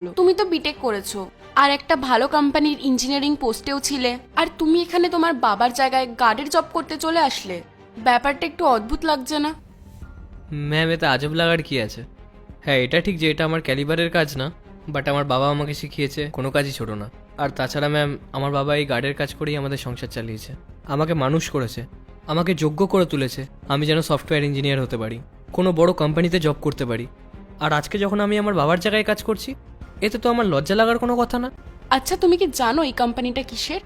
তুমি তো বিটেক করেছো আর একটা ভালো কোম্পানির ইঞ্জিনিয়ারিং পোস্টেও ছিলে, আর তুমি এখানে তোমার বাবার জায়গায় গার্ডের জব করতে চলে আসলে। ব্যাপারটা একটু অদ্ভুত লাগছে না? ম্যাম, এতে আজব লাগার কি আছে? হ্যাঁ, এটা ঠিক যে এটা আমার ক্যালিবারের কাজ না, বাট আমার বাবা আমাকে শিখিয়েছে কোনো কাজই ছোটো না। আর তাছাড়া ম্যাম, আমার বাবা এই গার্ডের কাজ করেই আমাদের সংসার চালিয়েছে, আমাকে মানুষ করেছে, আমাকে যোগ্য করে তুলেছে আমি যেন সফটওয়্যার ইঞ্জিনিয়ার হতে পারি, কোনো বড় কোম্পানিতে জব করতে পারি। আর আজকে যখন আমি আমার বাবার জায়গায় কাজ করছি, এতে তো আমার লজ্জা লাগার কোনো কথা না। আচ্ছা, তুমি কি জানো এই কোম্পানিটা কিসের?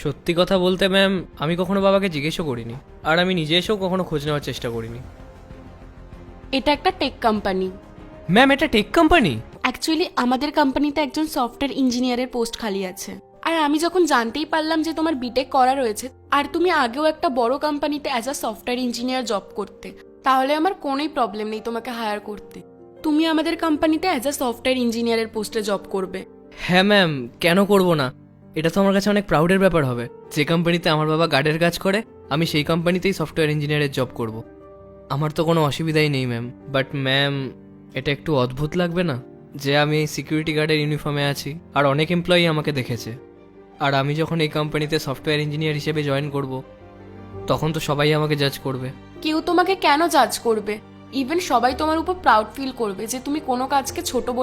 সত্যি কথা বলতে ম্যাম, আমি কখনো বাবাকে জিজ্ঞেসও করিনি, আর আমি নিজে এসেও কখনো খোঁজ নেওয়ার চেষ্টা করিনি। এটা একটা টেক কোম্পানি। ম্যাম, এটা টেক কোম্পানি? অ্যাকচুয়ালি আমাদের কোম্পানিতে একজন সফটওয়্যার ইঞ্জিনিয়ারের পোস্ট খালি আছে। আর আমি যখন জানতেই পারলাম যে তোমার বিটেক করা রয়েছে আর তুমি আগেও একটা বড় কোম্পানিতে as a software engineer job করতে, তাহলে আমার কোনোই প্রবলেম নেই তোমাকে হায়ার করতে। তুমি আমাদের কোম্পানিতে অ্যাজ আ সফটওয়্যার ইঞ্জিনিয়ারের পোস্টে জব করবে। হ্যাঁ ম্যাম, কেন করব না? এটা তো আমার কাছে অনেক প্রাউডের ব্যাপার হবে। যে কোম্পানিতে আমার বাবা গার্ডের কাজ করে, আমি সেই কোম্পানিতেই সফটওয়্যার ইঞ্জিনিয়ারের জব করব। আমার তো কোনো অসুবিধাই নেই ম্যাম। বাট ম্যাম, এটা একটু অদ্ভুত লাগবে না যে আমি এই সিকিউরিটি গার্ডের ইউনিফর্মে আছি আর অনেক এমপ্লয়ি আমাকে দেখেছে, আর আমি যখন এই কোম্পানিতে সফটওয়্যার ইঞ্জিনিয়ার হিসেবে জয়েন করব, তখন তো সবাই আমাকে জাজ করবে। কেউ তোমাকে কেন জাজ করবে? ইভেন সবাই তোমার উপর প্রাউড ফিল করবে যে তুমি কোনো কাজকে ছোট বলে